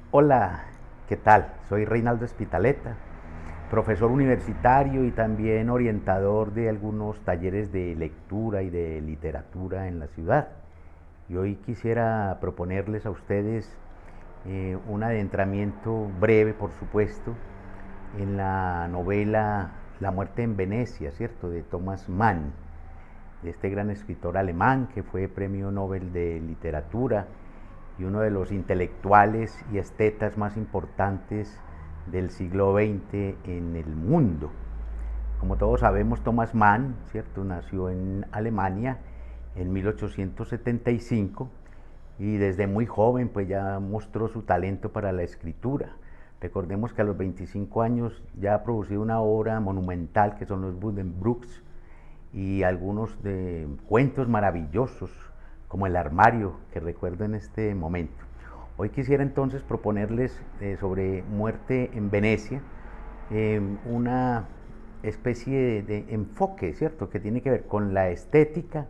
Hola, ¿qué tal? Soy Reinaldo Espitaleta, profesor universitario y también orientador de algunos talleres de lectura y de literatura en la ciudad. Y hoy quisiera proponerles a ustedes un adentramiento breve, por supuesto, en la novela La muerte en Venecia, ¿cierto?, de Thomas Mann, de este gran escritor alemán que fue premio Nobel de Literatura y uno de los intelectuales y estetas más importantes del siglo XX en el mundo. Como todos sabemos, Thomas Mann, ¿cierto?, nació en Alemania en 1875 y desde muy joven pues ya mostró su talento para la escritura. Recordemos que a los 25 años ya ha producido una obra monumental que son los Buddenbrooks y algunos de cuentos maravillosos como El armario, que recuerdo en este momento. Hoy quisiera entonces proponerles sobre Muerte en Venecia una especie de enfoque, ¿cierto?, que tiene que ver con la estética,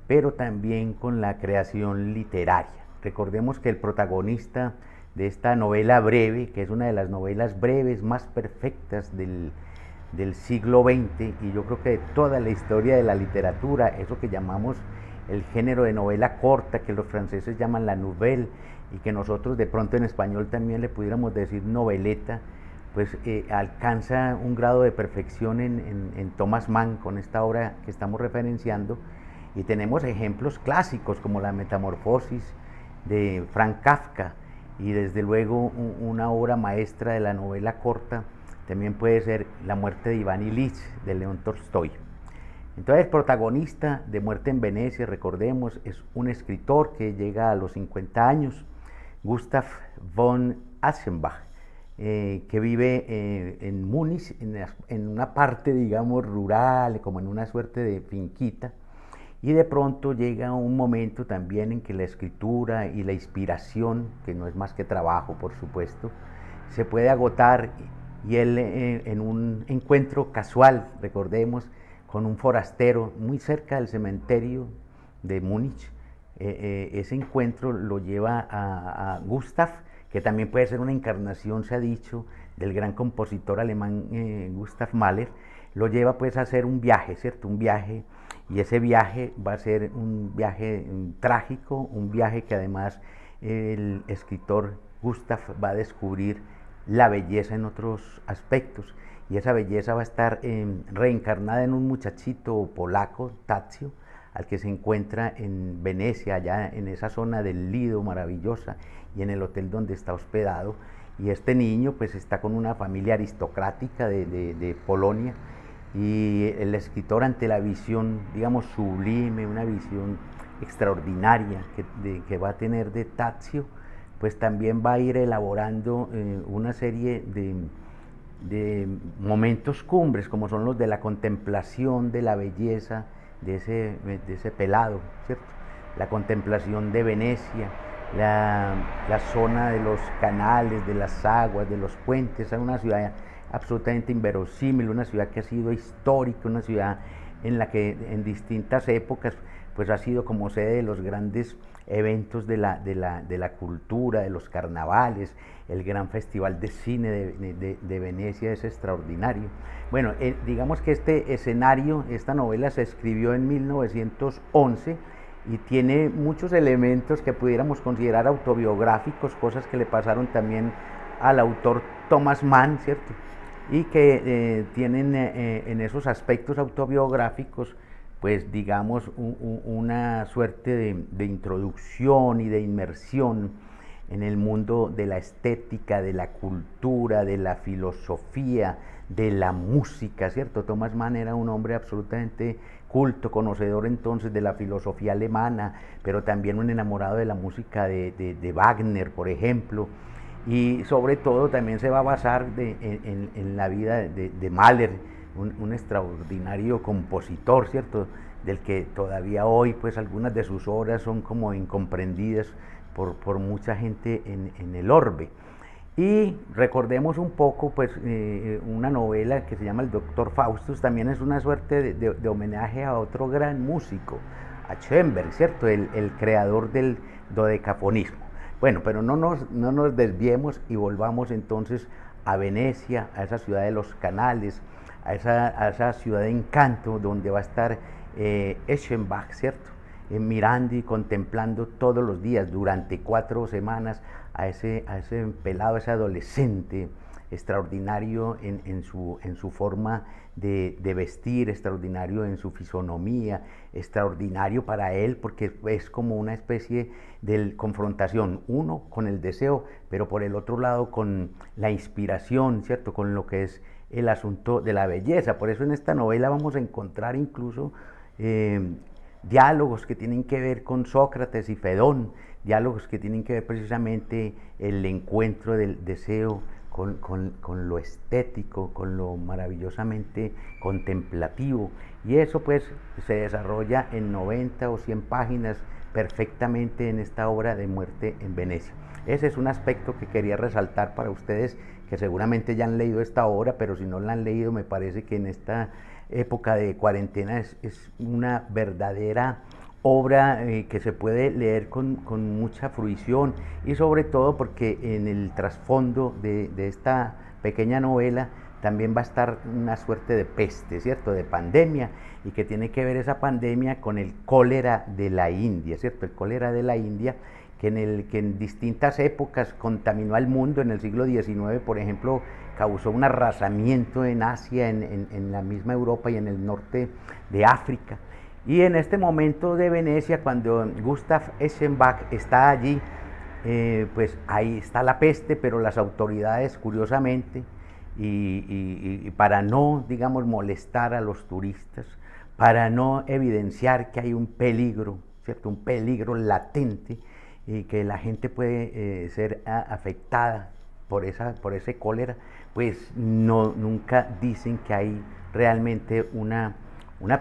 pero también con la creación literaria. Recordemos que el protagonista de esta novela breve, que es una de las novelas breves más perfectas del siglo XX y yo creo que de toda la historia de la literatura, eso que llamamos el género de novela corta, que los franceses llaman la nouvelle y que nosotros de pronto en español también le pudiéramos decir noveleta, pues alcanza un grado de perfección en Thomas Mann con esta obra que estamos referenciando, y tenemos ejemplos clásicos como La Metamorfosis de Franz Kafka y desde luego una obra maestra de la novela corta también puede ser La muerte de Iván Ilich de León Tolstoy. Entonces el protagonista de Muerte en Venecia, recordemos, es un escritor que llega a los 50 años, Gustav von Aschenbach, que vive en Múnich, en una parte, digamos, rural, como en una suerte de finquita, y de pronto llega un momento también en que la escritura y la inspiración, que no es más que trabajo, por supuesto, se puede agotar, y él en un encuentro casual, recordemos, con un forastero muy cerca del cementerio de Múnich, ese encuentro lo lleva a Gustav, que también puede ser una encarnación, se ha dicho, del gran compositor alemán Gustav Mahler, lo lleva pues a hacer un viaje, ¿cierto? Un viaje, y ese viaje va a ser un viaje trágico, un viaje que además el escritor Gustav va a descubrir la belleza en otros aspectos, y esa belleza va a estar reencarnada en un muchachito polaco, Tadzio, al que se encuentra en Venecia, allá en esa zona del Lido maravillosa y en el hotel donde está hospedado. Y este niño pues está con una familia aristocrática de Polonia, y el escritor, ante la visión, digamos, sublime, una visión extraordinaria que va a tener de Tadzio, pues también va a ir elaborando una serie de momentos cumbres, como son los de la contemplación de la belleza de ese pelado, ¿cierto? La contemplación de Venecia, la zona de los canales, de las aguas, de los puentes. Es una ciudad absolutamente inverosímil, una ciudad que ha sido histórica, una ciudad en la que en distintas épocas pues ha sido como sede de los grandes eventos de la cultura, de los carnavales. El gran festival de cine de Venecia es extraordinario. Bueno, digamos que este escenario, esta novela se escribió en 1911 y tiene muchos elementos que pudiéramos considerar autobiográficos, cosas que le pasaron también al autor Thomas Mann, ¿cierto? Y que tienen en esos aspectos autobiográficos pues digamos una suerte de introducción y de inmersión en el mundo de la estética, de la cultura, de la filosofía, de la música, ¿cierto? Thomas Mann era un hombre absolutamente culto, conocedor entonces de la filosofía alemana, pero también un enamorado de la música de Wagner, por ejemplo, y sobre todo también se va a basar en la vida de Mahler, un extraordinario compositor, ¿cierto?, del que todavía hoy pues algunas de sus obras son como incomprendidas por mucha gente en el orbe. Y recordemos un poco pues una novela que se llama El Doctor Faustus, también es una suerte de homenaje a otro gran músico, a Schoenberg, ¿cierto?, el creador del dodecafonismo. Bueno, pero no nos desviemos y volvamos entonces a Venecia, a esa ciudad de los canales, a esa ciudad de encanto donde va a estar Eschenbach, ¿cierto? Mirando y contemplando todos los días durante 4 semanas a ese pelado, ese adolescente extraordinario en su forma de vestir, extraordinario en su fisonomía, extraordinario para él porque es como una especie de confrontación, uno con el deseo, pero por el otro lado con la inspiración, ¿cierto? Con lo que es el asunto de la belleza. Por eso en esta novela vamos a encontrar incluso diálogos que tienen que ver con Sócrates y Fedón, diálogos que tienen que ver precisamente el encuentro del deseo con lo estético, con lo maravillosamente contemplativo. Y eso pues se desarrolla en 90 o 100 páginas perfectamente en esta obra de Muerte en Venecia. Ese es un aspecto que quería resaltar para ustedes que seguramente ya han leído esta obra, pero si no la han leído me parece que en esta época de cuarentena es una verdadera obra que se puede leer con mucha fruición y sobre todo porque en el trasfondo de esta pequeña novela también va a estar una suerte de peste, ¿cierto? De pandemia, y que tiene que ver esa pandemia con el cólera de la India, ¿cierto? El cólera de la India, que en distintas épocas contaminó al mundo. En el siglo XIX, por ejemplo, causó un arrasamiento en Asia, en la misma Europa y en el norte de África. Y en este momento de Venecia, cuando Gustav Eschenbach está allí, pues ahí está la peste, pero las autoridades, curiosamente, y para no, digamos, molestar a los turistas, para no evidenciar que hay un peligro, ¿cierto? Un peligro latente, y que la gente puede ser afectada por ese cólera, pues nunca dicen que hay realmente una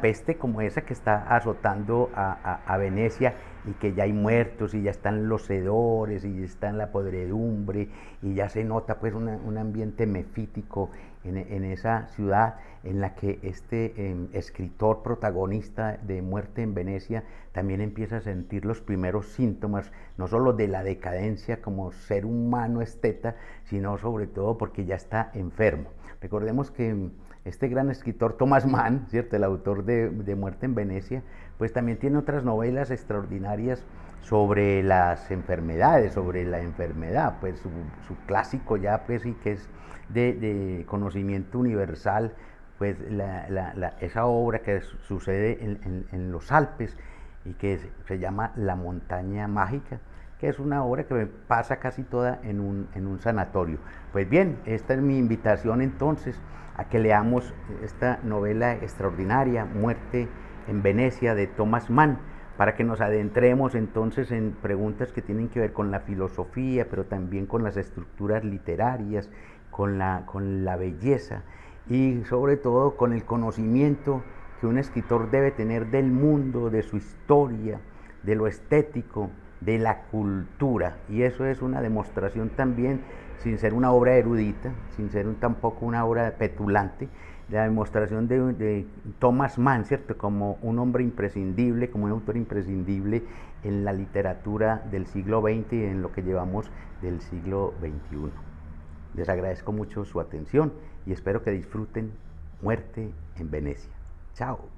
peste como esa que está azotando a Venecia, y que ya hay muertos y ya están los hedores y ya está en la podredumbre y ya se nota pues un ambiente mefítico en esa ciudad en la que este escritor protagonista de Muerte en Venecia también empieza a sentir los primeros síntomas, no solo de la decadencia como ser humano esteta, sino sobre todo porque ya está enfermo. Recordemos que este gran escritor Thomas Mann, ¿cierto? El autor de Muerte en Venecia, pues también tiene otras novelas extraordinarias sobre las enfermedades, sobre la enfermedad, pues su clásico ya, pues sí que es de conocimiento universal, pues esa obra que sucede en los Alpes y que se llama La montaña mágica, que es una obra que pasa casi toda en un sanatorio. Pues bien, esta es mi invitación entonces a que leamos esta novela extraordinaria, Muerte en Venecia, de Thomas Mann, para que nos adentremos entonces en preguntas que tienen que ver con la filosofía, pero también con las estructuras literarias, con la belleza y sobre todo con el conocimiento que un escritor debe tener del mundo, de su historia, de lo estético, de la cultura. Y eso es una demostración también, sin ser una obra erudita, sin ser tampoco una obra petulante, la demostración de Thomas Mann, ¿cierto? Como un hombre imprescindible, como un autor imprescindible en la literatura del siglo XX y en lo que llevamos del siglo XXI. Les agradezco mucho su atención y espero que disfruten Muerte en Venecia. Chao.